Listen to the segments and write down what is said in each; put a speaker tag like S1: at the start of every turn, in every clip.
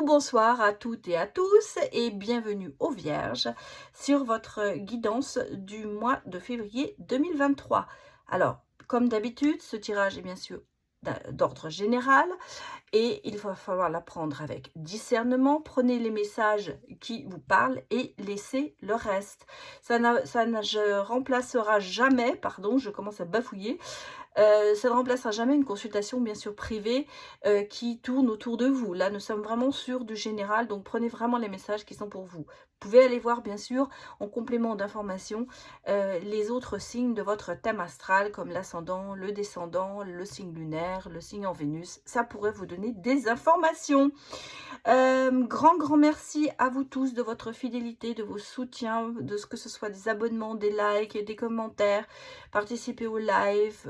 S1: bonsoir à toutes et à tous et bienvenue aux Vierges sur votre guidance du mois de février 2023. Alors, comme d'habitude, ce tirage est bien sûr d'ordre général et il va falloir l'apprendre avec discernement. Prenez les messages qui vous parlent et laissez le reste. Ça ne remplacera jamais, pardon, je commence à bafouiller, ça ne remplacera jamais une consultation bien sûr privée qui tourne autour de vous. Là, nous sommes vraiment sur du général, donc prenez vraiment les messages qui sont pour vous. Vous pouvez aller voir bien sûr en complément d'information les autres signes de votre thème astral comme l'ascendant, le descendant, le signe lunaire, le signe en Vénus. Ça pourrait vous donner des informations. Grand merci à vous tous de votre fidélité, de vos soutiens, de ce que ce soit des abonnements, des likes, des commentaires, participer au live,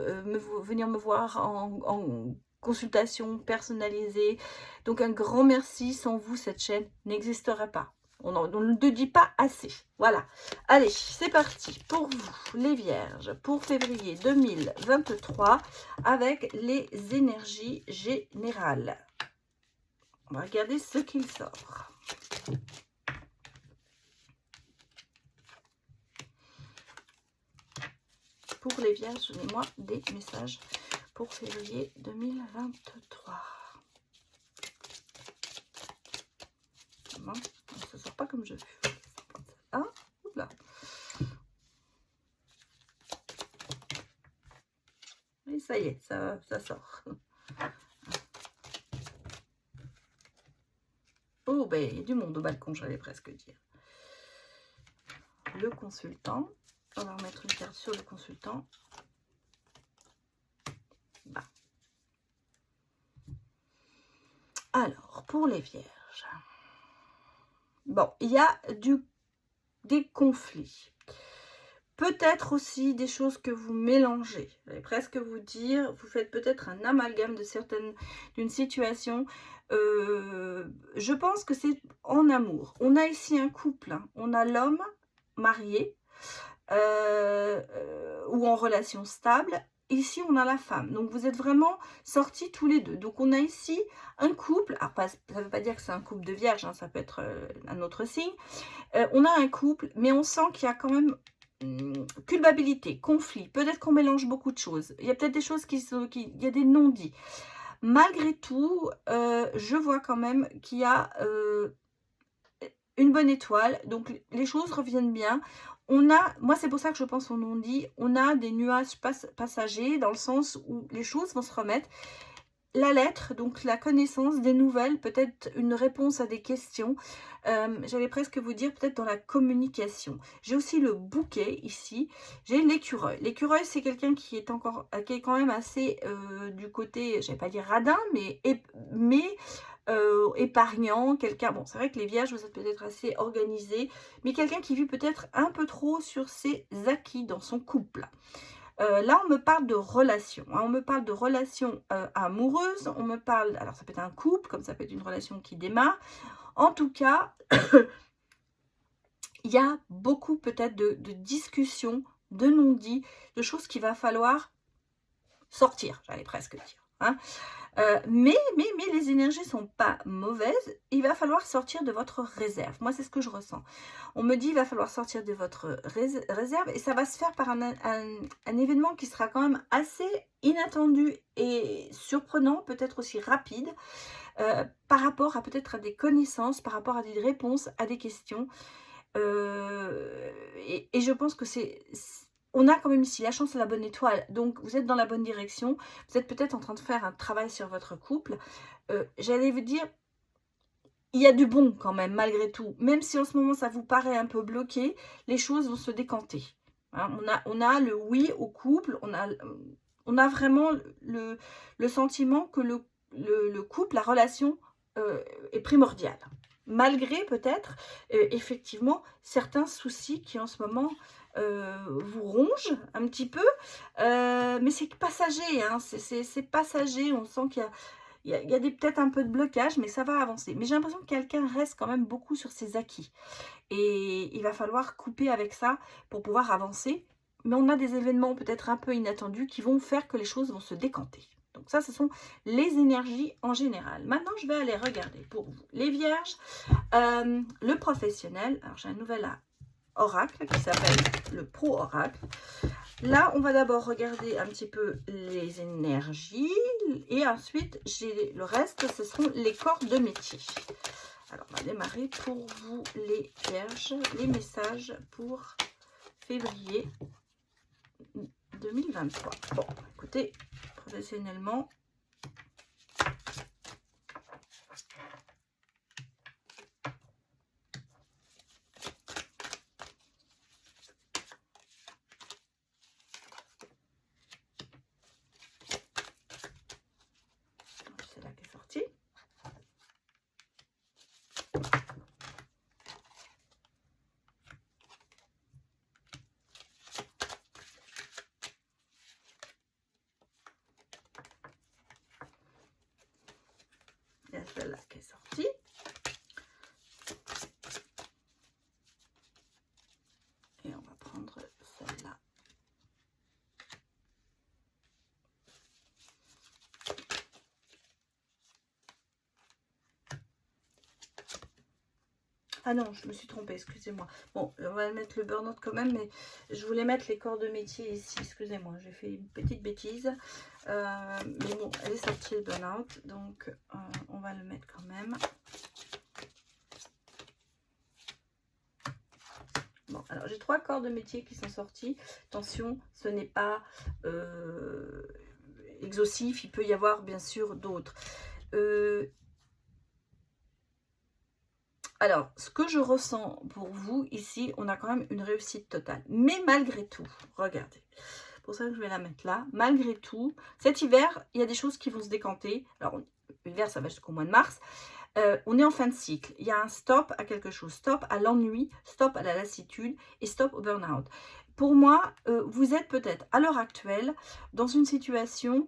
S1: venir me voir en consultation personnalisée. Donc un grand merci, sans vous cette chaîne n'existerait pas. On ne le dit pas assez. Voilà. Allez, c'est parti pour vous, les Vierges, pour février 2023, avec les énergies générales. On va regarder ce qu'il sort. Pour les Vierges, donnez-moi des messages pour février 2023. Non, ça ne sort pas comme je veux. Ah, oula. Et ça y est, ça sort. Oh, ben, il y a du monde au balcon, j'allais presque dire. Le consultant. On va remettre une carte sur le consultant. Bah. Alors, pour les Vierges. Bon, il y a des conflits. Peut-être aussi des choses que vous mélangez. J'allais presque vous dire, vous faites peut-être un amalgame d'une situation. Je pense que c'est en amour. On a ici un couple. Hein. On a l'homme marié ou en relation stable. Ici, on a la femme. Donc, vous êtes vraiment sortis tous les deux. Donc, on a ici un couple. Alors, ça ne veut pas dire que c'est un couple de vierges. Hein, ça peut être un autre signe. On a un couple, mais on sent qu'il y a quand même culpabilité, conflit. Peut-être qu'on mélange beaucoup de choses. Il y a peut-être des choses il y a des non-dits. Malgré tout, je vois quand même qu'il y a une bonne étoile. Donc, les choses reviennent bien. Moi c'est pour ça que je pense au non-dit, on a des nuages passagers dans le sens où les choses vont se remettre. La lettre, donc la connaissance, des nouvelles, peut-être une réponse à des questions. J'allais presque vous dire peut-être dans la communication. J'ai aussi le bouquet ici. J'ai l'écureuil. L'écureuil, c'est quelqu'un qui est quand même assez du côté, je vais pas dire radin, mais épargnant, quelqu'un, bon c'est vrai que les Vierges vous êtes peut-être assez organisés, mais quelqu'un qui vit peut-être un peu trop sur ses acquis dans son couple. Là on me parle de relations, hein, on me parle de relations amoureuses, on me parle, alors ça peut être un couple, comme ça peut être une relation qui démarre, en tout cas il y a beaucoup peut-être de discussions, de non-dits, de choses qu'il va falloir sortir, j'allais presque dire, hein. Mais les énergies sont pas mauvaises. Il va falloir sortir de votre réserve. Moi, c'est ce que je ressens. On me dit il va falloir sortir de votre réserve et ça va se faire par un événement qui sera quand même assez inattendu et surprenant, peut-être aussi rapide, par rapport à peut-être à des connaissances, par rapport à des réponses à des questions. Et je pense que on a quand même ici la chance et la bonne étoile, donc vous êtes dans la bonne direction, vous êtes peut-être en train de faire un travail sur votre couple. J'allais vous dire, il y a du bon quand même, malgré tout. Même si en ce moment ça vous paraît un peu bloqué, les choses vont se décanter. Hein, on a le oui au couple, on a vraiment le sentiment que le couple, la relation est primordiale. Malgré peut-être, effectivement, certains soucis qui en ce moment vous rongent un petit peu. Mais c'est passager, hein, c'est passager. On sent qu'il y a peut-être un peu de blocage, mais ça va avancer. Mais j'ai l'impression que quelqu'un reste quand même beaucoup sur ses acquis. Et il va falloir couper avec ça pour pouvoir avancer. Mais on a des événements peut-être un peu inattendus qui vont faire que les choses vont se décanter. Donc ça, ce sont les énergies en général. Maintenant, je vais aller regarder pour vous. Les vierges, le professionnel. Alors, j'ai un nouvel oracle qui s'appelle le Pro Oracle. Là, on va d'abord regarder un petit peu les énergies et ensuite, j'ai le reste, ce seront les corps de métier. Alors, on va démarrer pour vous, les vierges, les messages pour février 2023. Bon, écoutez, professionnellement, c'est là qui est sorti. Il y a celle-là qui est sortie. Et on va prendre celle-là. Ah non, je me suis trompée, excusez-moi. Bon, on va mettre le burn-out quand même, mais je voulais mettre les corps de métier ici. Excusez-moi, j'ai fait une petite bêtise. Mais bon, elle est sortie le burn-out, donc on va le mettre quand même. Bon, alors j'ai 3 corps de métier qui sont sortis. Attention, ce n'est pas exhaustif, il peut y avoir bien sûr d'autres. Alors, ce que je ressens pour vous ici, on a quand même une réussite totale. Mais malgré tout, regardez, pour ça que je vais la mettre là, malgré tout, cet hiver, il y a des choses qui vont se décanter. Alors, l'hiver, ça va jusqu'au mois de mars. On est en fin de cycle. Il y a un stop à quelque chose. Stop à l'ennui, stop à la lassitude et stop au burn-out. Pour moi, vous êtes peut-être à l'heure actuelle dans une situation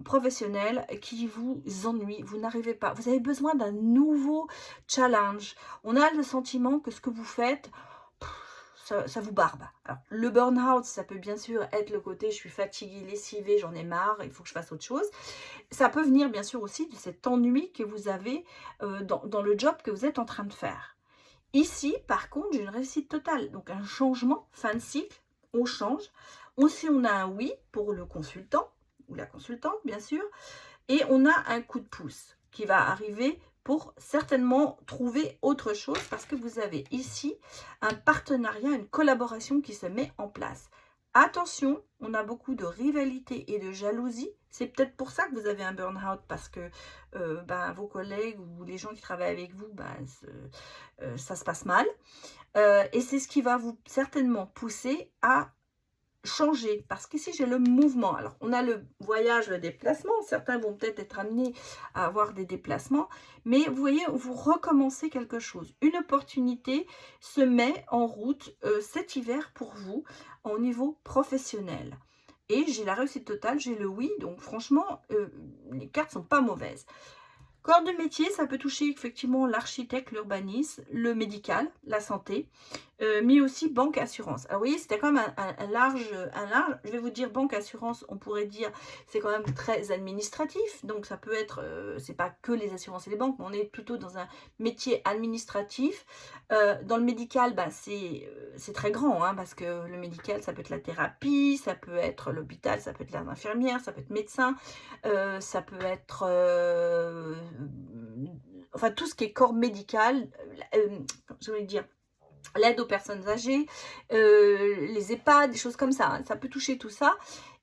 S1: professionnelle qui vous ennuie. Vous n'arrivez pas. Vous avez besoin d'un nouveau challenge. On a le sentiment que ce que vous faites, ça vous barbe. Alors, le burn-out, ça peut bien sûr être le côté je suis fatiguée, lessivée, j'en ai marre, il faut que je fasse autre chose. Ça peut venir bien sûr aussi de cet ennui que vous avez dans le job que vous êtes en train de faire. Ici, par contre, j'ai une réussite totale. Donc, un changement, fin de cycle, on change. Aussi, on a un oui pour le consultant ou la consultante, bien sûr. Et on a un coup de pouce qui va arriver pour certainement trouver autre chose parce que vous avez ici un partenariat, une collaboration qui se met en place. Attention, on a beaucoup de rivalité et de jalousie. C'est peut-être pour ça que vous avez un burn-out parce que vos collègues ou les gens qui travaillent avec vous, ça se passe mal. Et c'est ce qui va vous certainement pousser à changer, parce qu'ici j'ai le mouvement. Alors on a le voyage, le déplacement, certains vont peut-être être amenés à avoir des déplacements, mais vous voyez, vous recommencez quelque chose, une opportunité se met en route cet hiver pour vous au niveau professionnel et j'ai la réussite totale, j'ai le oui, donc franchement les cartes sont pas mauvaises. Corps de métier, ça peut toucher effectivement l'architecte, l'urbanisme, le médical, la santé, mais aussi banque, assurance. Alors vous voyez, c'était quand même un large, je vais vous dire banque, assurance, on pourrait dire, c'est quand même très administratif, donc ça peut être, c'est pas que les assurances et les banques, mais on est plutôt dans un métier administratif. Dans le médical, c'est très grand, hein, parce que le médical, ça peut être la thérapie, ça peut être l'hôpital, ça peut être l'infirmière, ça peut être médecin, ça peut être enfin tout ce qui est corps médical, je voulais dire l'aide aux personnes âgées, les EHPAD, des choses comme ça, hein, ça peut toucher tout ça.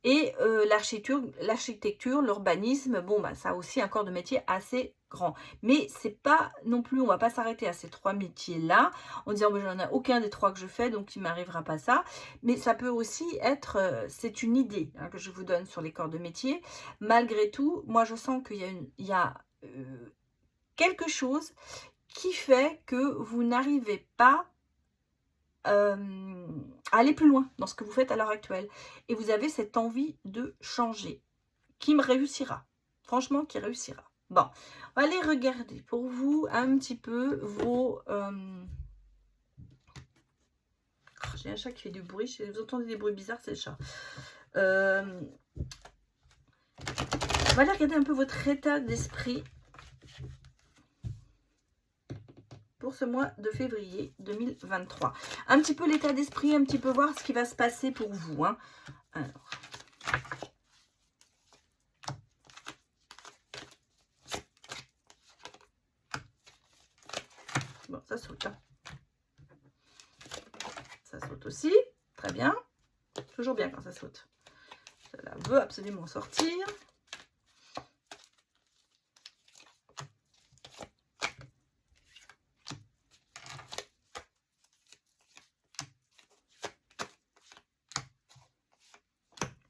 S1: Et l'architecture, l'urbanisme, ça a aussi un corps de métier assez grand. Mais c'est pas non plus, on va pas s'arrêter à ces 3 métiers-là, en disant j'en ai aucun des 3 que je fais, donc il ne m'arrivera pas ça. Mais ça peut aussi être, c'est une idée hein, que je vous donne sur les corps de métier. Malgré tout, moi je sens qu'il y a quelque chose qui fait que vous n'arrivez pas aller plus loin dans ce que vous faites à l'heure actuelle. Et vous avez cette envie de changer, qui me réussira. Franchement, qui réussira. Bon, on va aller regarder pour vous un petit peu vos... J'ai un chat qui fait du bruit. Si vous entendez des bruits bizarres, c'est le chat. On va aller regarder un peu votre état d'esprit pour ce mois de février 2023. Un petit peu l'état d'esprit, un petit peu voir ce qui va se passer pour vous. Hein. Alors. Bon, ça saute. Hein. Ça saute aussi. Très bien. Toujours bien quand ça saute. Cela veut absolument sortir.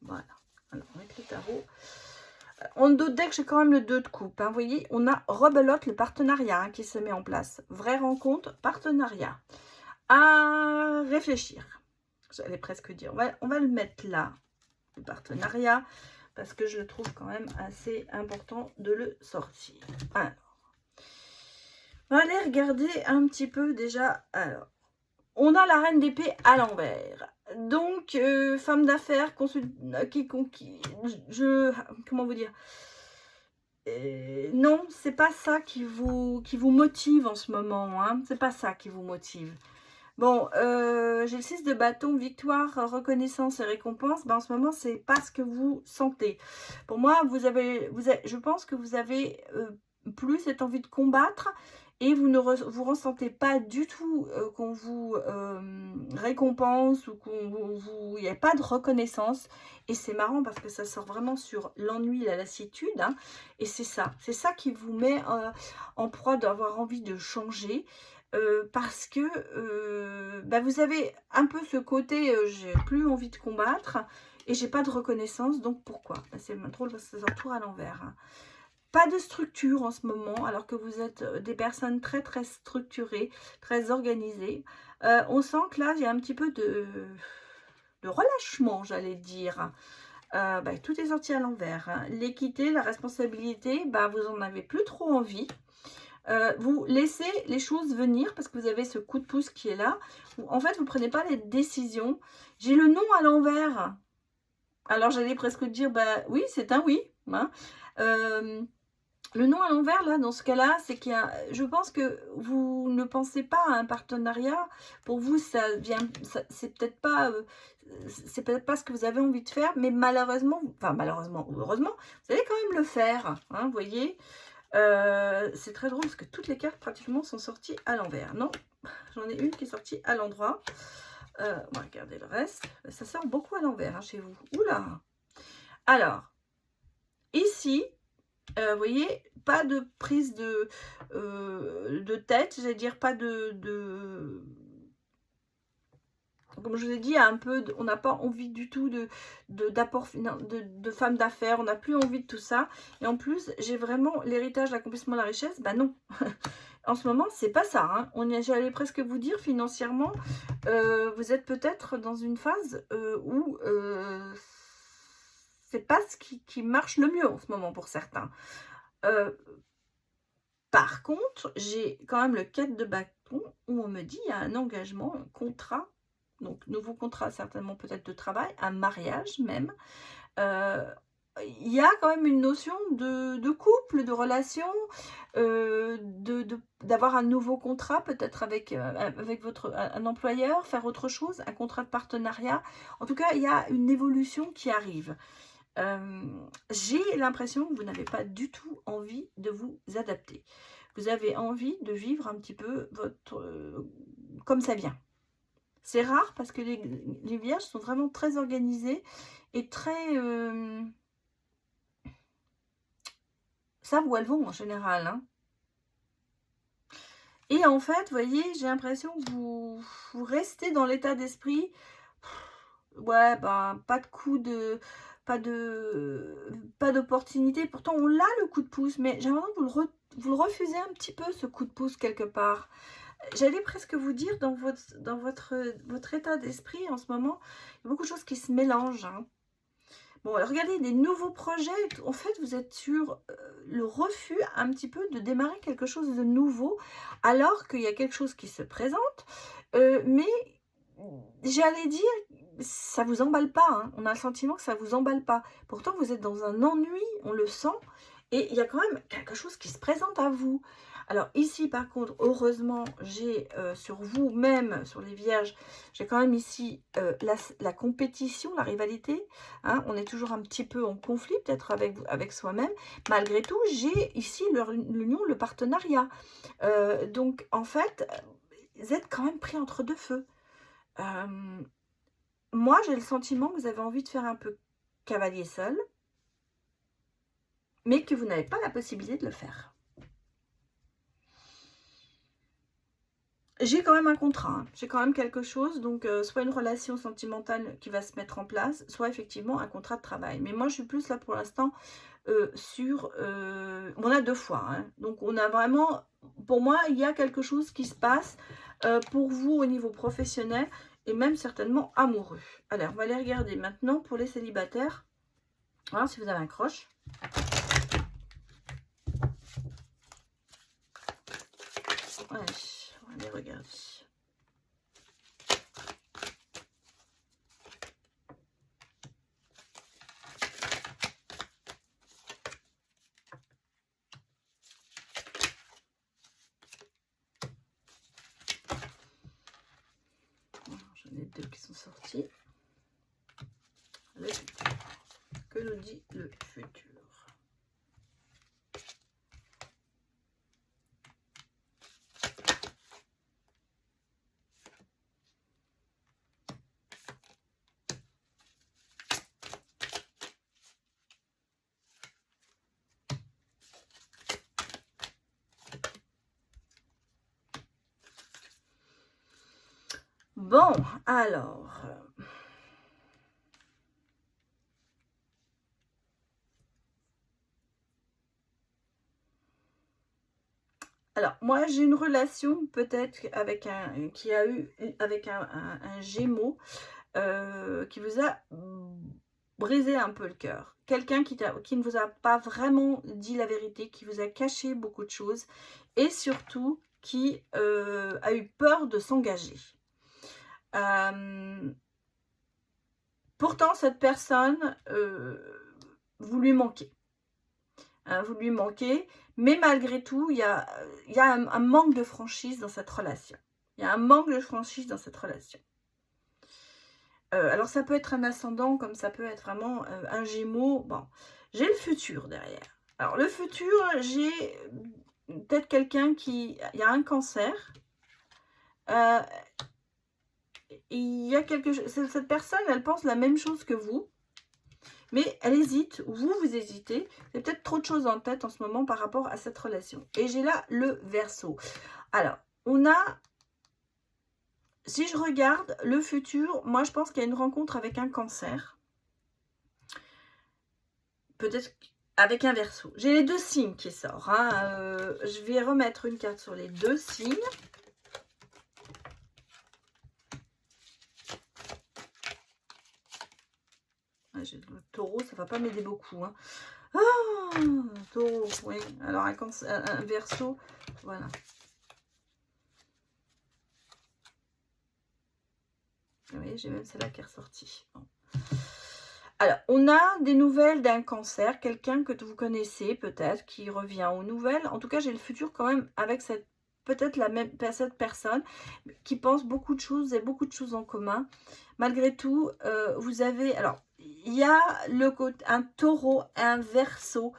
S1: Voilà. Alors, avec le tarot. En dos de deck, j'ai quand même le 2 de coupe. Hein. Vous voyez, on a rebelote, le partenariat hein, qui se met en place. Vraie rencontre, partenariat. À réfléchir. J'allais presque dire. On va le mettre là, le partenariat, parce que je le trouve quand même assez important de le sortir. Alors, on va aller regarder un petit peu déjà. Alors, on a la reine d'épée à l'envers. Donc, femme d'affaires, comment vous dire, non, c'est pas ça qui vous motive en ce moment. Hein. C'est pas ça qui vous motive. Bon, j'ai le 6 de bâton, victoire, reconnaissance et récompense. Ben, en ce moment, c'est pas ce que vous sentez. Pour moi, je pense que vous avez plus cette envie de combattre et vous ne vous ressentez pas du tout qu'on vous récompense ou il n'y a pas de reconnaissance. Et c'est marrant parce que ça sort vraiment sur l'ennui, la lassitude. Hein, et c'est ça qui vous met en proie d'avoir envie de changer. Parce que bah vous avez un peu ce côté j'ai plus envie de combattre et j'ai pas de reconnaissance, donc pourquoi? C'est drôle parce que ça sort tout à l'envers. Hein. Pas de structure en ce moment, alors que vous êtes des personnes très très structurées, très organisées. On sent que là, il y a un petit peu de relâchement, j'allais dire. Bah, tout est sorti à l'envers. Hein. L'équité, la responsabilité, bah, vous en avez plus trop envie. Vous laissez les choses venir parce que vous avez ce coup de pouce qui est là. En fait, vous ne prenez pas les décisions. J'ai le non à l'envers. Alors, j'allais presque dire, bah oui, c'est un oui. Hein. Le non à l'envers, là, dans ce cas-là, c'est qu'il y a... Je pense que vous ne pensez pas à un partenariat. Pour vous, ça vient... C'est peut-être pas... c'est peut-être pas ce que vous avez envie de faire, mais malheureusement, enfin malheureusement ou heureusement, vous allez quand même le faire. Hein, vous voyez c'est très drôle parce que toutes les cartes pratiquement sont sorties à l'envers. Non, j'en ai une qui est sortie à l'endroit. On va regarder le reste. Ça sort beaucoup à l'envers hein, chez vous. Oula. Alors, ici, vous voyez, pas de prise de tête, j'allais dire pas de comme je vous ai dit, un peu, on n'a pas envie du tout d'apport de femme d'affaires, on n'a plus envie de tout ça. Et en plus, j'ai vraiment l'héritage, l'accomplissement, la richesse. Ben non, en ce moment, c'est pas ça. Hein. J'allais presque vous dire, financièrement, vous êtes peut-être dans une phase où c'est pas ce qui marche le mieux en ce moment pour certains. Par contre, j'ai quand même le 4 de bâton où on me dit, il y a un engagement, un contrat. Donc, nouveau contrat, certainement peut-être de travail, un mariage même. Il y a quand même une notion de couple, de relation, d'avoir un nouveau contrat, peut-être avec un employeur, faire autre chose, un contrat de partenariat. En tout cas, il y a une évolution qui arrive. J'ai l'impression que vous n'avez pas du tout envie de vous adapter. Vous avez envie de vivre un petit peu comme ça vient. C'est rare parce que les vierges sont vraiment très organisées et très... savent où elles vont en général. Hein. Et en fait, vous voyez, j'ai l'impression que vous restez dans l'état d'esprit. Ouais, ben, pas de coup de... pas d'opportunité. Pourtant, on a le coup de pouce, mais j'ai l'impression que vous le refusez un petit peu, ce coup de pouce, quelque part. J'allais presque vous dire, dans votre état d'esprit en ce moment, il y a beaucoup de choses qui se mélangent. Hein. Bon, alors regardez, des nouveaux projets, en fait, vous êtes sur le refus un petit peu de démarrer quelque chose de nouveau, alors qu'il y a quelque chose qui se présente. Mais j'allais dire, ça vous emballe pas, hein. On a le sentiment que ça vous emballe pas. Pourtant, vous êtes dans un ennui, on le sent, et il y a quand même quelque chose qui se présente à vous. Alors ici, par contre, heureusement, j'ai sur vous, même sur les vierges, j'ai quand même ici la compétition, la rivalité. Hein. On est toujours un petit peu en conflit, peut-être avec soi-même. Malgré tout, j'ai ici l'union, le partenariat. Donc, en fait, vous êtes quand même pris entre deux feux. Moi, j'ai le sentiment que vous avez envie de faire un peu cavalier seul, mais que vous n'avez pas la possibilité de le faire. J'ai quand même un contrat, hein. J'ai quand même quelque chose, donc soit une relation sentimentale qui va se mettre en place, soit effectivement un contrat de travail. Mais moi, je suis plus là pour l'instant sur... on a 2 fois, hein. Donc on a vraiment... Pour moi, il y a quelque chose qui se passe pour vous au niveau professionnel et même certainement amoureux. Alors, on va aller regarder maintenant pour les célibataires. Voilà, si vous avez un croche. Ouais, on va aller regarder. J'en ai 2 qui sont sortis. Le futur. Que nous dit le futur? Bon, alors... Alors, moi, j'ai une relation peut-être avec un Gémeaux qui vous a brisé un peu le cœur. Quelqu'un qui ne vous a pas vraiment dit la vérité, qui vous a caché beaucoup de choses et surtout qui a eu peur de s'engager. Pourtant, cette personne, vous lui manquez. Hein, vous lui manquez, mais malgré tout, il y a un manque de franchise dans cette relation. Il y a un manque de franchise dans cette relation. Alors, ça peut être un ascendant, comme ça peut être vraiment un Gémeaux. Bon, j'ai le futur derrière. Alors, le futur, j'ai peut-être quelqu'un qui... Il y a un cancer. Il y a quelque chose... Cette personne, elle pense la même chose que vous. Mais elle hésite, ou vous hésitez. Il y a peut-être trop de choses en tête en ce moment par rapport à cette relation. Et j'ai là le Verseau. Alors, on a... Si je regarde le futur, moi je pense qu'il y a une rencontre avec un cancer. Peut-être avec un Verseau. J'ai les 2 signes qui sortent. Hein. Je vais remettre une carte sur les 2 signes. Le taureau, ça ne va pas m'aider beaucoup. Hein. Ah, taureau, oui. Alors un Verseau, voilà. Oui, j'ai même celle-là qui est ressortie. Bon. Alors, on a des nouvelles d'un cancer, quelqu'un que vous connaissez peut-être, qui revient aux nouvelles. En tout cas, j'ai le futur quand même avec peut-être cette personne qui pense beaucoup de choses et beaucoup de choses en commun. Malgré tout, vous avez... Alors, il y a un taureau, un Verseau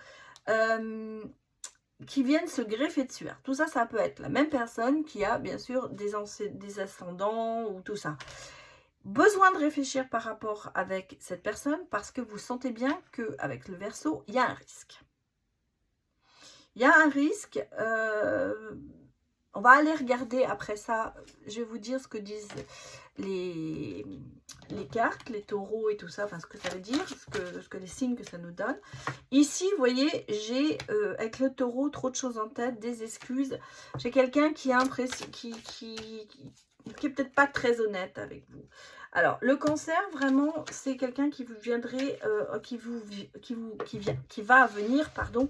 S1: qui viennent se greffer dessus. Alors, tout ça, ça peut être la même personne qui a bien sûr des ascendants ou tout ça. Besoin de réfléchir par rapport avec cette personne parce que vous sentez bien qu'avec le Verseau, il y a un risque. Il y a un risque. On va aller regarder après ça. Je vais vous dire ce que disent les cartes, les taureaux et tout ça. Enfin, ce que ça veut dire, ce que les signes que ça nous donne. Ici, vous voyez, j'ai avec le taureau trop de choses en tête, des excuses. J'ai quelqu'un qui a qui est peut-être pas très honnête avec vous. Alors, le cancer, vraiment, c'est quelqu'un qui vous viendrait, qui va venir, pardon,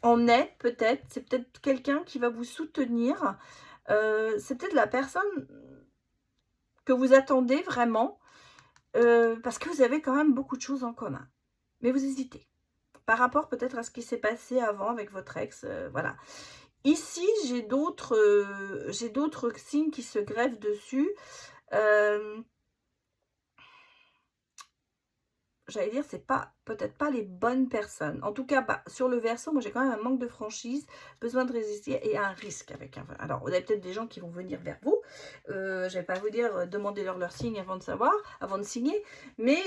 S1: en aide peut-être. C'est peut-être quelqu'un qui va vous soutenir. C'est peut-être la personne que vous attendez vraiment, parce que vous avez quand même beaucoup de choses en commun. Mais vous hésitez. Par rapport peut-être à ce qui s'est passé avant avec votre ex, voilà. Ici, j'ai d'autres signes qui se greffent dessus. J'allais dire, c'est pas peut-être pas les bonnes personnes. En tout cas, bah, sur le Verseau, moi j'ai quand même un manque de franchise, besoin de résister et un risque avec un. Alors, vous avez peut-être des gens qui vont venir vers vous. Je vais pas vous dire demandez-leur leur signe avant de savoir, avant de signer, mais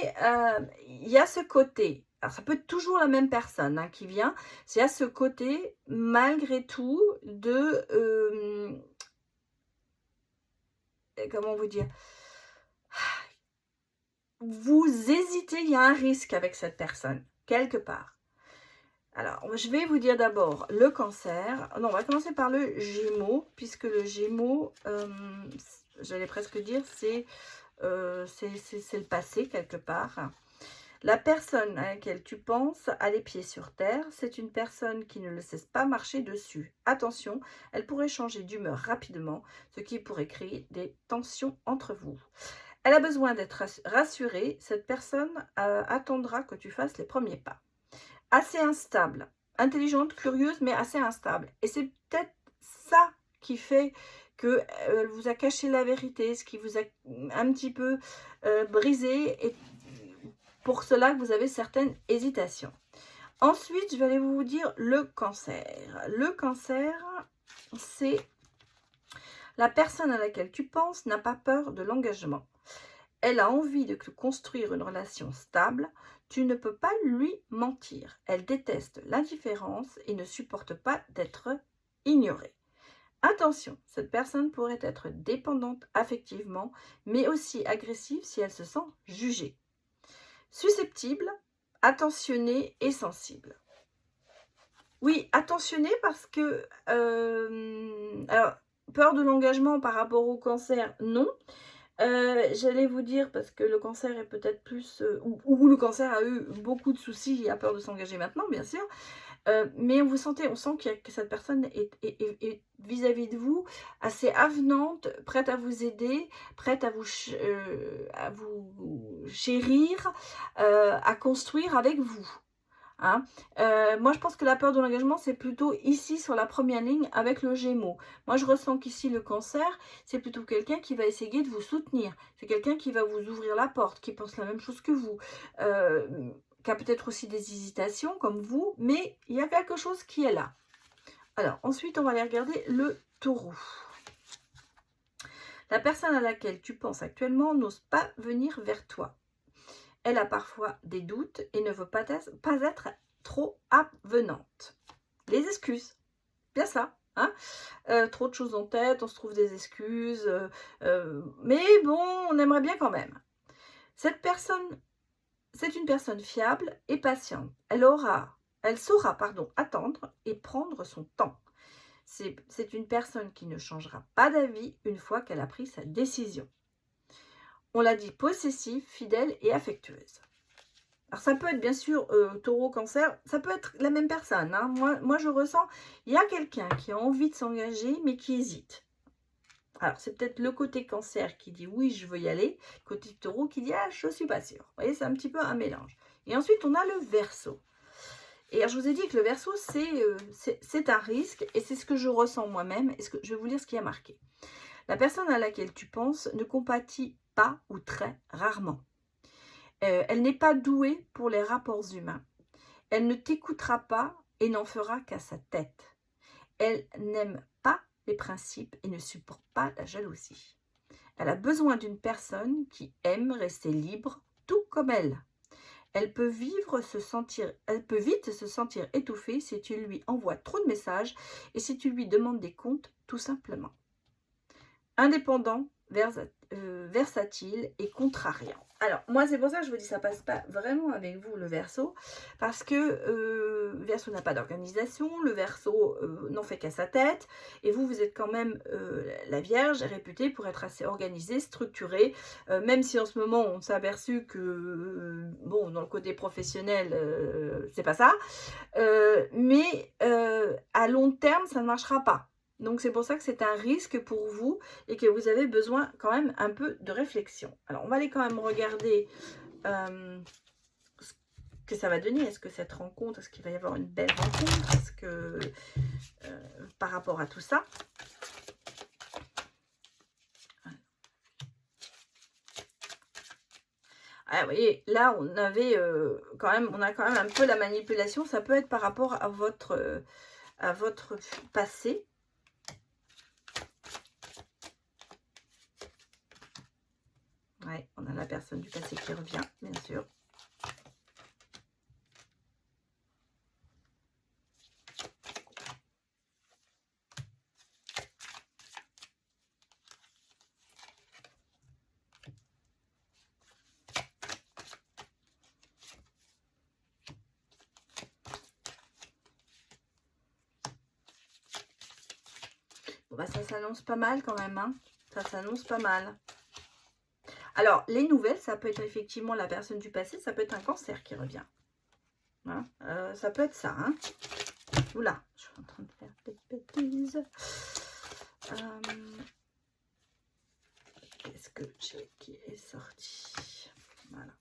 S1: il y a ce côté. Alors, ça peut être toujours la même personne hein, qui vient. C'est à ce côté, malgré tout, de comment vous dire, vous hésitez, il y a un risque avec cette personne, quelque part. Alors, je vais vous dire d'abord le cancer. Non, on va commencer par le gémeaux, puisque le gémeaux, j'allais presque dire, c'est le passé, quelque part. La personne à laquelle tu penses a les pieds sur terre. C'est une personne qui ne le cesse pas marcher dessus. Attention, elle pourrait changer d'humeur rapidement, ce qui pourrait créer des tensions entre vous. Elle a besoin d'être rassurée. Cette personne attendra que tu fasses les premiers pas. Assez instable, intelligente, curieuse, mais assez instable. Et c'est peut-être ça qui fait qu'elle vous a caché la vérité, ce qui vous a un petit peu brisé, et pour cela que vous avez certaines hésitations. Ensuite, je vais aller vous dire le cancer. Le cancer, c'est la personne à laquelle tu penses n'a pas peur de l'engagement. Elle a envie de construire une relation stable. Tu ne peux pas lui mentir. Elle déteste l'indifférence et ne supporte pas d'être ignorée. Attention, cette personne pourrait être dépendante affectivement, mais aussi agressive si elle se sent jugée. Susceptible, attentionnée et sensible. Oui, attentionnée parce que... alors, peur de l'engagement par rapport au cancer, non. J'allais vous dire, parce que le cancer est peut-être plus... ou le cancer a eu beaucoup de soucis et a peur de s'engager maintenant, bien sûr. Mais on sent que cette personne est vis-à-vis de vous assez avenante, prête à vous aider, prête à vous chérir, à construire avec vous. Hein. Moi, je pense que la peur de l'engagement, c'est plutôt ici sur la première ligne avec le Gémeaux. Moi, je ressens qu'ici, le cancer, c'est plutôt quelqu'un qui va essayer de vous soutenir. C'est quelqu'un qui va vous ouvrir la porte, qui pense la même chose que vous, qui a peut-être aussi des hésitations comme vous, mais il y a quelque chose qui est là. Alors, ensuite, on va aller regarder le Taureau. La personne à laquelle tu penses actuellement n'ose pas venir vers toi. Elle a parfois des doutes et ne veut pas être trop avenante. Les excuses, bien ça. Hein, trop de choses en tête, on se trouve des excuses. Mais bon, on aimerait bien quand même. Cette personne, c'est une personne fiable et patiente. Elle saura attendre et prendre son temps. C'est une personne qui ne changera pas d'avis une fois qu'elle a pris sa décision. On l'a dit, possessive, fidèle et affectueuse. Alors ça peut être bien sûr Taureau, Cancer, ça peut être la même personne. Hein. Moi, je ressens, il y a quelqu'un qui a envie de s'engager mais qui hésite. Alors c'est peut-être le côté Cancer qui dit oui, je veux y aller, côté Taureau qui dit ah, je ne suis pas sûre. Vous voyez, c'est un petit peu un mélange. Et ensuite, on a le Verseau. Et alors, je vous ai dit que le Verseau, c'est un risque et c'est ce que je ressens moi-même. Je vais vous lire ce qui a marqué. La personne à laquelle tu penses ne compatit pas ou très rarement. Elle n'est pas douée pour les rapports humains. Elle ne t'écoutera pas et n'en fera qu'à sa tête. Elle n'aime pas les principes et ne supporte pas la jalousie. Elle a besoin d'une personne qui aime rester libre, tout comme elle. Elle peut vite se sentir étouffée si tu lui envoies trop de messages et si tu lui demandes des comptes, tout simplement. Indépendant, versatile et contrariant. Alors, moi, c'est pour ça que je vous dis, ça passe pas vraiment avec vous, le Verseau, parce que le Verseau n'a pas d'organisation, le Verseau n'en fait qu'à sa tête, et vous êtes quand même la Vierge, réputée pour être assez organisée, structurée, même si en ce moment, on s'est aperçu que, bon, dans le côté professionnel, c'est pas ça, mais à long terme, ça ne marchera pas. Donc c'est pour ça que c'est un risque pour vous et que vous avez besoin quand même un peu de réflexion. Alors on va aller quand même regarder ce que ça va donner. Est-ce que cette rencontre, est-ce qu'il va y avoir une belle rencontre? Est-ce que par rapport à tout ça, ah, vous voyez, là on avait quand même, on a quand même un peu la manipulation. Ça peut être par rapport à votre passé. Ouais, on a la personne du passé qui revient, bien sûr. Bon, bah, ça s'annonce pas mal quand même, hein. Ça s'annonce pas mal. Alors, les nouvelles, ça peut être effectivement la personne du passé, ça peut être un cancer qui revient. Hein, ça peut être ça. Hein. Oula, je suis en train de faire des bêtises. Qu'est-ce que j'ai qui est sorti? Voilà.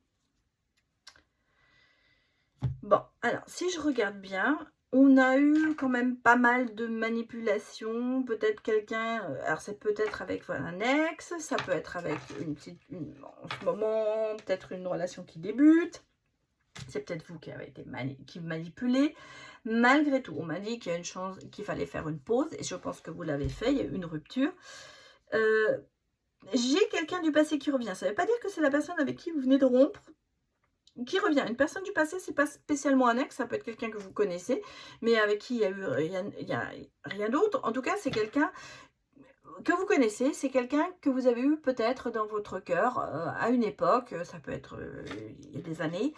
S1: Bon, alors, si je regarde bien, on a eu quand même pas mal de manipulations. Peut-être quelqu'un, alors c'est peut-être avec un ex, ça peut être avec en ce moment, peut-être une relation qui débute. C'est peut-être vous qui avez été manipulé. Malgré tout, on m'a dit qu'il y a une chance, qu'il fallait faire une pause. Et je pense que vous l'avez fait, il y a eu une rupture. J'ai quelqu'un du passé qui revient. Ça ne veut pas dire que c'est la personne avec qui vous venez de rompre qui revient. Une personne du passé, c'est pas spécialement un ex, ça peut être quelqu'un que vous connaissez, mais avec qui il y a eu rien d'autre. En tout cas, c'est quelqu'un que vous connaissez, c'est quelqu'un que vous avez eu peut-être dans votre cœur à une époque, ça peut être il y a des années.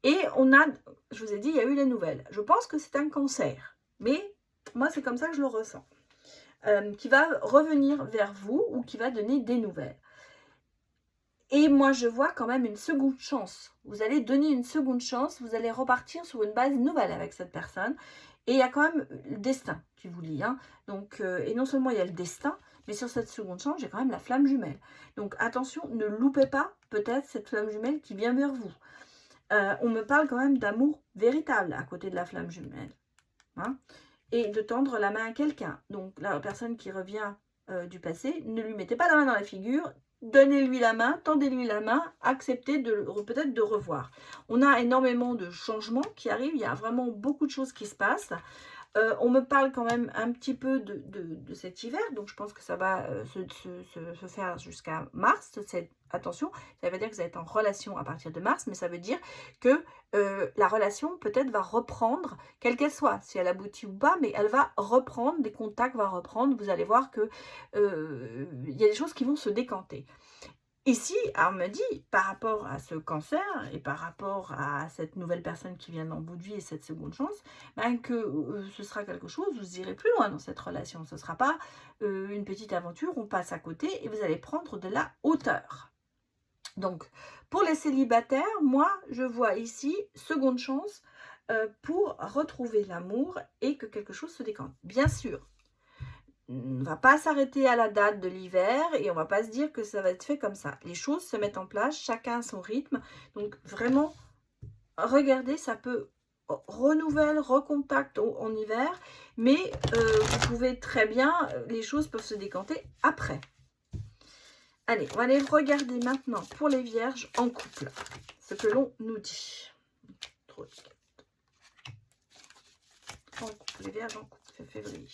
S1: Et on a, je vous ai dit, il y a eu les nouvelles. Je pense que c'est un cancer, mais moi c'est comme ça que je le ressens. Qui va revenir vers vous ou qui va donner des nouvelles. Et moi, je vois quand même une seconde chance. Vous allez donner une seconde chance, vous allez repartir sur une base nouvelle avec cette personne. Et il y a quand même le destin qui vous lie. Hein. Donc, et non seulement il y a le destin, mais sur cette seconde chance, j'ai quand même la flamme jumelle. Donc attention, ne loupez pas peut-être cette flamme jumelle qui vient vers vous. On me parle quand même d'amour véritable à côté de la flamme jumelle. Hein, et de tendre la main à quelqu'un. Donc la personne qui revient du passé, ne lui mettez pas la main dans la figure, donnez-lui la main, tendez-lui la main, acceptez peut-être de revoir. On a énormément de changements qui arrivent, il y a vraiment beaucoup de choses qui se passent. On me parle quand même un petit peu de cet hiver, donc je pense que ça va se faire jusqu'à mars. Attention, ça veut dire que vous êtes en relation à partir de mars, mais ça veut dire que la relation peut-être va reprendre, quelle qu'elle soit, si elle aboutit ou pas, mais elle va reprendre, des contacts vont reprendre, vous allez voir que il y a des choses qui vont se décanter. Ici, on me dit, par rapport à ce cancer et par rapport à cette nouvelle personne qui vient dans votre vie et cette seconde chance, ben que ce sera quelque chose, vous irez plus loin dans cette relation. Ce ne sera pas une petite aventure, on passe à côté et vous allez prendre de la hauteur. Donc, pour les célibataires, moi, je vois ici seconde chance pour retrouver l'amour et que quelque chose se décante. Bien sûr, on ne va pas s'arrêter à la date de l'hiver et on ne va pas se dire que ça va être fait comme ça. Les choses se mettent en place, chacun à son rythme. Donc vraiment, regardez, ça peut renouvelle, recontacte en hiver, mais vous pouvez très bien, les choses peuvent se décanter après. Allez, on va aller regarder maintenant pour les vierges en couple, ce que l'on nous dit. Trop de cartes. En couple, les vierges en couple, février.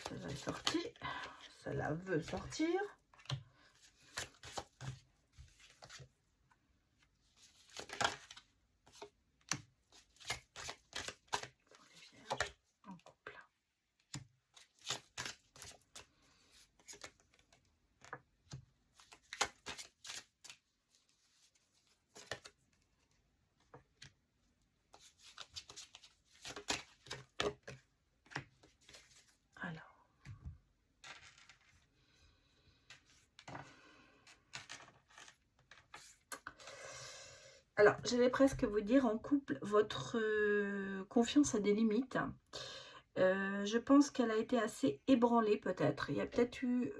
S1: Celle-là est sortie. Celle-là veut sortir. Pour les vierges en couple. Alors. Alors, j'allais presque vous dire, en couple, votre confiance a des limites. Je pense qu'elle a été assez ébranlée peut-être. Il y a peut-être eu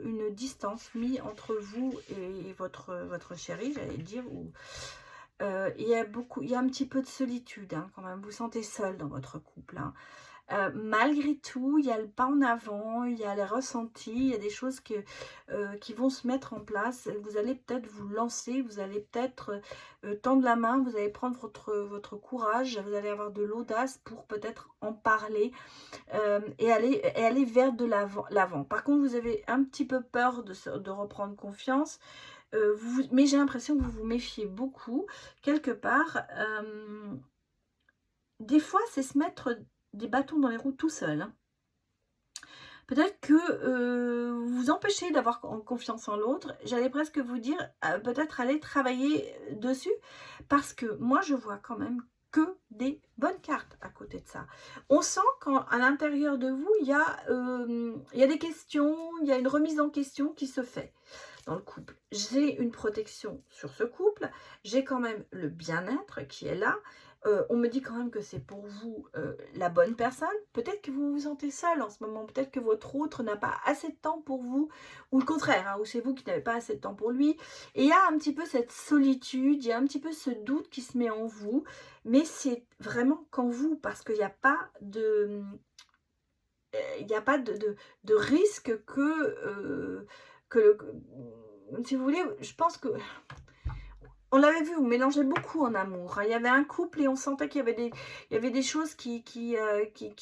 S1: une distance mise entre vous et votre chéri, j'allais dire. Ou, il y a un petit peu de solitude hein, quand même. Vous vous sentez seul dans votre couple. Hein. Malgré tout, il y a le pas en avant, il y a les ressentis, il y a des choses qui vont se mettre en place. Vous allez peut-être vous lancer, vous allez peut-être tendre la main, vous allez prendre votre courage, vous allez avoir de l'audace pour peut-être en parler et aller vers de l'avant. Par contre, vous avez un petit peu peur de reprendre confiance, mais j'ai l'impression que vous vous méfiez beaucoup. Quelque part, des fois, c'est se mettre des bâtons dans les roues tout seul. Hein. Peut-être que vous vous empêchez d'avoir confiance en l'autre. J'allais presque vous dire, peut-être aller travailler dessus. Parce que moi, je vois quand même que des bonnes cartes à côté de ça. On sent qu'à l'intérieur de vous, il y a des questions, il y a une remise en question qui se fait dans le couple. J'ai une protection sur ce couple, j'ai quand même le bien-être qui est là. On me dit quand même que c'est pour vous la bonne personne. Peut-être que vous vous sentez seul en ce moment, peut-être que votre autre n'a pas assez de temps pour vous, ou le contraire, hein, ou c'est vous qui n'avez pas assez de temps pour lui. Et il y a un petit peu cette solitude, il y a un petit peu ce doute qui se met en vous, mais c'est vraiment qu'en vous, parce qu'il n'y a pas de... Il n'y a pas de risque si vous voulez, je pense que on l'avait vu, on mélangeait beaucoup en amour. Hein. Il y avait un couple et on sentait qu'il y avait des choses qui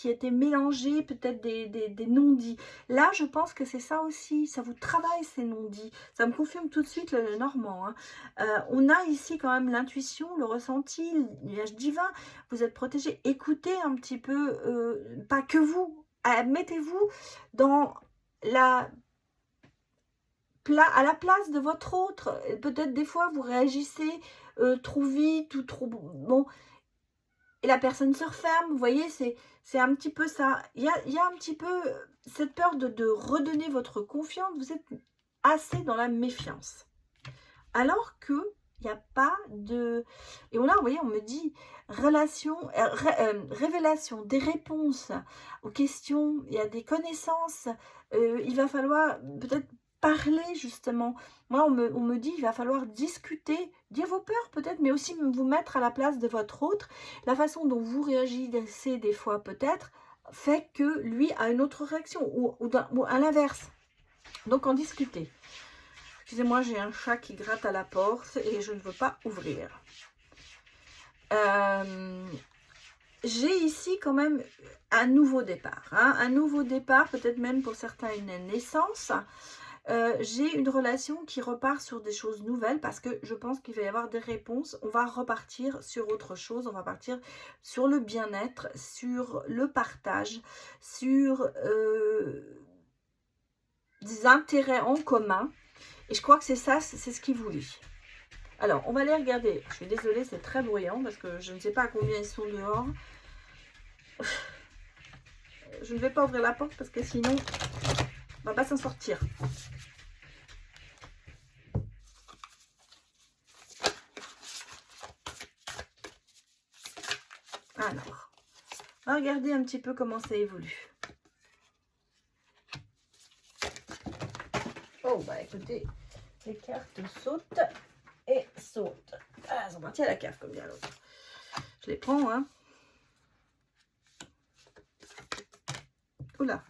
S1: étaient mélangées, peut-être des non-dits. Là, je pense que c'est ça aussi, ça vous travaille ces non-dits. Ça me confirme tout de suite le Normand. Hein. On a ici quand même l'intuition, le ressenti, le nuage divin. Vous êtes protégé. Écoutez un petit peu, pas que vous. Mettez-vous dans à la place de votre autre. Peut-être des fois vous réagissez trop vite ou trop bon et la personne se referme. Vous voyez, c'est un petit peu ça. Il y a un petit peu cette peur de redonner votre confiance. Vous êtes assez dans la méfiance. Alors que il n'y a pas de... Et là, vous voyez, on me dit révélation, des réponses aux questions, il y a des connaissances. Il va falloir peut-être parler, justement. Moi, on me dit, il va falloir discuter, dire vos peurs peut-être, mais aussi vous mettre à la place de votre autre. La façon dont vous réagissez des fois peut-être fait que lui a une autre réaction, ou à l'inverse. Donc, en discuter. Excusez-moi, j'ai un chat qui gratte à la porte et je ne veux pas ouvrir. J'ai ici quand même un nouveau départ. Hein, un nouveau départ, peut-être même pour certains une naissance. J'ai une relation qui repart sur des choses nouvelles parce que je pense qu'il va y avoir des réponses. On va repartir sur autre chose. On va partir sur le bien-être, sur le partage, sur des intérêts en commun. Et je crois que c'est ça, c'est ce qu'il voulait. Alors, on va aller regarder. Je suis désolée, c'est très bruyant parce que je ne sais pas à combien ils sont dehors. Je ne vais pas ouvrir la porte parce que sinon, on va pas s'en sortir. Alors, on va regarder un petit peu comment ça évolue. Oh, bah écoutez, les cartes sautent et sautent. Ah, elles sont parties à la cave, comme dit l'autre. Je les prends, hein. Oula.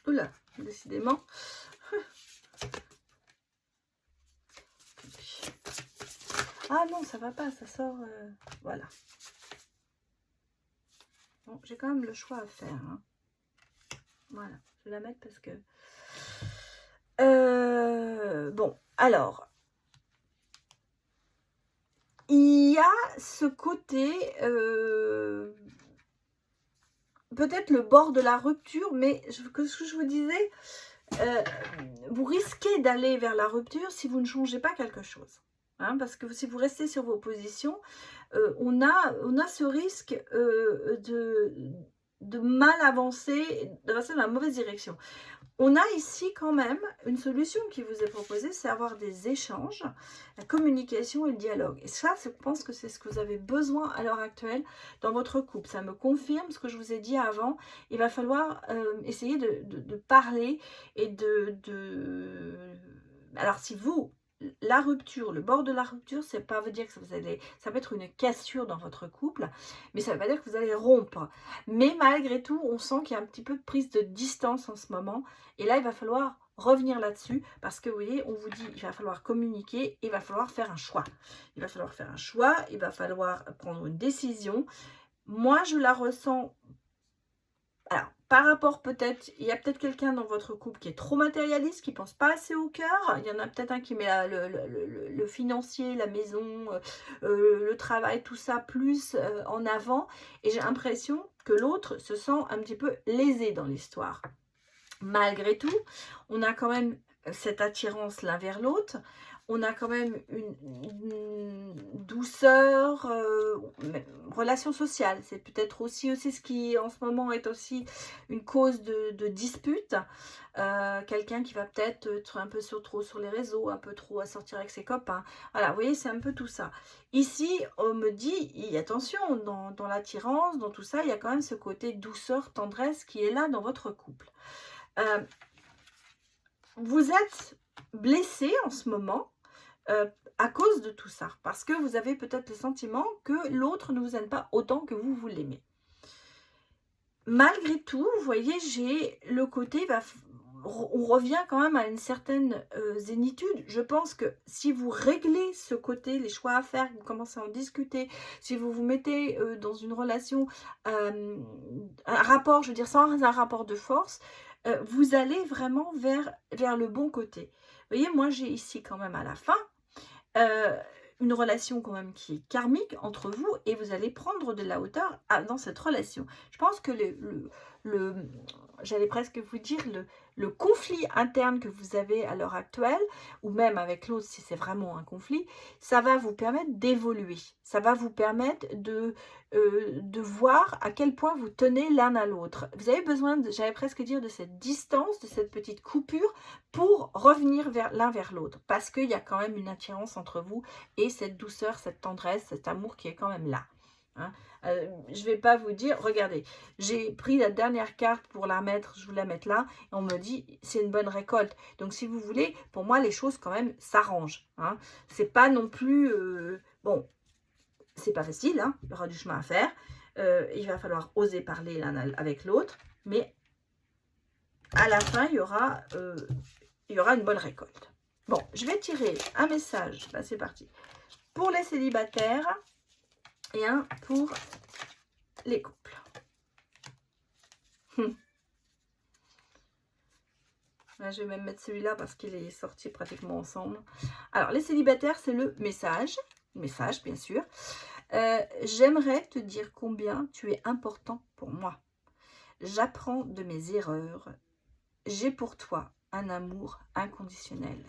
S1: Oula, décidément. Ah non, ça va pas, ça sort... voilà. Bon, j'ai quand même le choix à faire. Hein. Voilà, je vais la mettre parce que... bon, alors... il y a ce côté, peut-être le bord de la rupture, mais ce que je vous disais, vous risquez d'aller vers la rupture si vous ne changez pas quelque chose. Hein, parce que si vous restez sur vos positions, on a ce risque de mal avancer, de passer dans la mauvaise direction. On a ici quand même une solution qui vous est proposée, c'est avoir des échanges, la communication et le dialogue. Et ça, je pense que c'est ce que vous avez besoin à l'heure actuelle dans votre couple. Ça me confirme ce que je vous ai dit avant. Il va falloir essayer de parler et Alors, si vous, la rupture, le bord de la rupture, c'est pas veut dire que ça peut être une cassure dans votre couple, mais ça ne veut pas dire que vous allez rompre. Mais malgré tout, on sent qu'il y a un petit peu de prise de distance en ce moment. Et là, il va falloir revenir là-dessus parce que vous voyez, on vous dit, il va falloir communiquer, il va falloir faire un choix. Il va falloir faire un choix, il va falloir prendre une décision. Moi, je la ressens. Alors, par rapport peut-être, il y a peut-être quelqu'un dans votre couple qui est trop matérialiste, qui ne pense pas assez au cœur. Il y en a peut-être un qui met le financier, la maison, le travail, tout ça plus en avant. Et j'ai l'impression que l'autre se sent un petit peu lésé dans l'histoire. Malgré tout, on a quand même cette attirance l'un vers l'autre. On a quand même une douceur, relation sociale. C'est peut-être aussi ce qui, en ce moment, est aussi une cause de dispute. Quelqu'un qui va peut-être être un peu trop sur les réseaux, un peu trop à sortir avec ses copains. Voilà, vous voyez, c'est un peu tout ça. Ici, on me dit, attention, dans l'attirance, dans tout ça, il y a quand même ce côté douceur, tendresse qui est là dans votre couple. Vous êtes blessé en ce moment à cause de tout ça, parce que vous avez peut-être le sentiment que l'autre ne vous aime pas autant que vous l'aimez. Malgré tout, vous voyez, j'ai le côté, on revient quand même à une certaine zénitude. Je pense que si vous réglez ce côté, les choix à faire, vous commencez à en discuter, si vous vous mettez dans une relation, un rapport, je veux dire, sans un rapport de force, vous allez vraiment vers le bon côté. Vous voyez, moi j'ai ici quand même à la fin une relation quand même qui est karmique entre vous et vous allez prendre de la hauteur dans cette relation. Je pense que j'allais presque vous dire, le conflit interne que vous avez à l'heure actuelle, ou même avec l'autre si c'est vraiment un conflit, ça va vous permettre d'évoluer. Ça va vous permettre de voir à quel point vous tenez l'un à l'autre. Vous avez besoin, j'allais presque dire, de cette distance, de cette petite coupure pour revenir l'un vers l'autre. Parce qu'il y a quand même une attirance entre vous et cette douceur, cette tendresse, cet amour qui est quand même là. Hein. Je ne vais pas vous dire, regardez, j'ai pris la dernière carte pour la mettre, je vous la mets là, et on me dit, c'est une bonne récolte. Donc, si vous voulez, pour moi, les choses quand même s'arrangent. Hein. C'est pas non plus, bon, c'est pas facile, hein, il y aura du chemin à faire. Il va falloir oser parler l'un avec l'autre, mais à la fin, il y aura une bonne récolte. Bon, je vais tirer un message, là c'est parti, pour les célibataires et un pour les couples. Là, je vais même mettre celui-là parce qu'il est sorti pratiquement ensemble. Alors, les célibataires, c'est le message bien sûr. J'aimerais te dire combien tu es important pour moi. J'apprends de mes erreurs. J'ai pour toi un amour inconditionnel.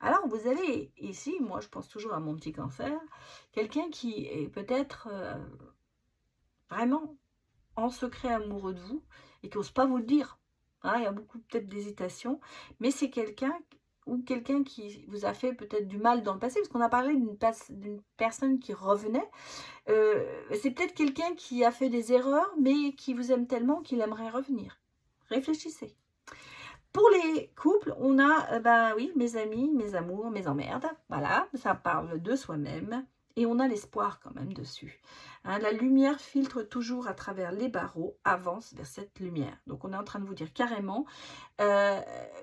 S1: Alors, vous avez ici, moi je pense toujours à mon petit cancer, quelqu'un qui est peut-être vraiment en secret amoureux de vous et qui n'ose pas vous le dire. Hein, il y a beaucoup peut-être d'hésitation, mais c'est quelqu'un qui vous a fait peut-être du mal dans le passé, parce qu'on a parlé d'une personne qui revenait. C'est peut-être quelqu'un qui a fait des erreurs, mais qui vous aime tellement qu'il aimerait revenir. Réfléchissez. Pour les couples, on a, oui, mes amis, mes amours, mes emmerdes. Voilà, ça parle de soi-même. Et on a l'espoir quand même dessus. Hein, la lumière filtre toujours à travers les barreaux, avance vers cette lumière. Donc, on est en train de vous dire carrément,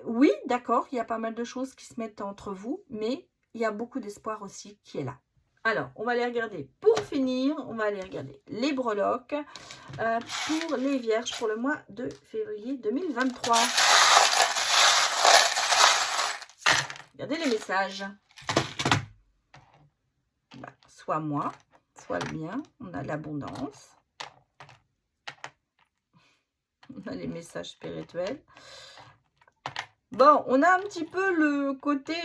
S1: oui, d'accord, il y a pas mal de choses qui se mettent entre vous, mais il y a beaucoup d'espoir aussi qui est là. Alors, on va aller regarder, pour finir, on va aller regarder les breloques pour les vierges pour le mois de février 2023. Regardez les messages. Voilà. soit moi, soit le mien. On a l'abondance. On a les messages spirituels. Bon, on a un petit peu le côté,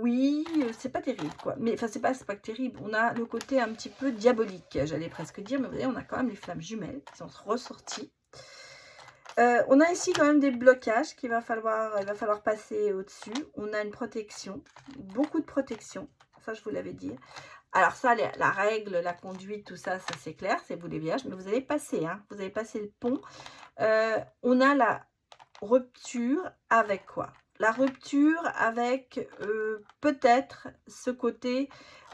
S1: oui, c'est pas terrible, quoi. Mais, enfin, c'est pas que terrible. On a le côté un petit peu diabolique, j'allais presque dire. Mais vous voyez, on a quand même les flammes jumelles qui sont ressorties. On a ici quand même des blocages il va falloir passer au-dessus. On a une protection, beaucoup de protection. Ça, je vous l'avais dit. Alors ça, la règle, la conduite, tout ça, ça c'est clair, c'est vous les vierges. Mais vous allez passer, hein. Vous allez passer le pont. On a la rupture avec quoi? La rupture avec peut-être ce côté,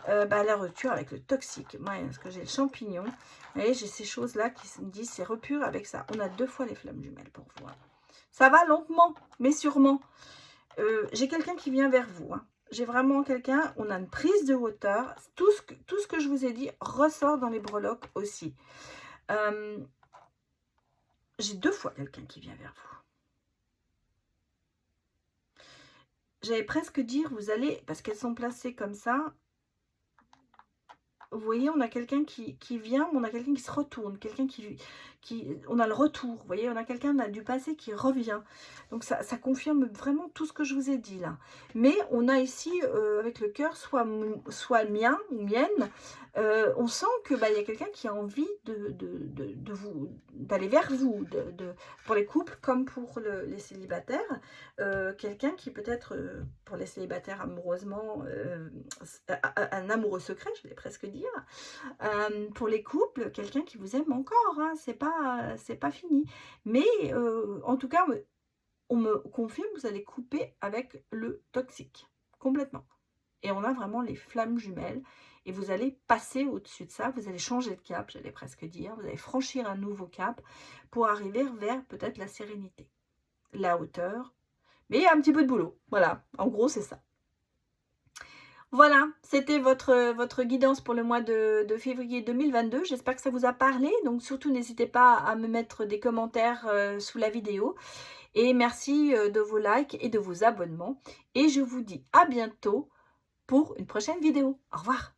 S1: la rupture avec le toxique. Moi, parce que j'ai le champignon. Vous voyez, j'ai ces choses-là qui me disent c'est rupture avec ça. On a 2 fois les flammes jumelles pour vous. Hein. Ça va lentement, mais sûrement. J'ai quelqu'un qui vient vers vous. Hein. J'ai vraiment quelqu'un, on a une prise de hauteur. Tout ce que je vous ai dit ressort dans les breloques aussi. J'ai 2 fois quelqu'un qui vient vers vous. J'allais presque dire, vous allez, parce qu'elles sont placées comme ça, vous voyez, on a quelqu'un qui vient, mais on a quelqu'un qui se retourne, quelqu'un on a le retour, vous voyez, on a quelqu'un du passé qui revient. Donc ça confirme vraiment tout ce que je vous ai dit là. Mais on a ici, avec le cœur, soit mien ou mienne, on sent que il y a quelqu'un qui a envie d'aller vers vous, pour les couples comme pour les célibataires. Quelqu'un qui peut-être, pour les célibataires amoureusement, un amoureux secret, je vais presque dire. Pour les couples, quelqu'un qui vous aime encore, hein, c'est pas fini. Mais en tout cas, on me confirme que vous allez couper avec le toxique, complètement. Et on a vraiment les flammes jumelles. Et vous allez passer au-dessus de ça, vous allez changer de cap, j'allais presque dire. Vous allez franchir un nouveau cap pour arriver vers peut-être la sérénité, la hauteur. Mais il y a un petit peu de boulot. Voilà, en gros, c'est ça. Voilà, c'était votre guidance pour le mois de février 2022. J'espère que ça vous a parlé. Donc, surtout, n'hésitez pas à me mettre des commentaires sous la vidéo. Et merci de vos likes et de vos abonnements. Et je vous dis à bientôt pour une prochaine vidéo. Au revoir.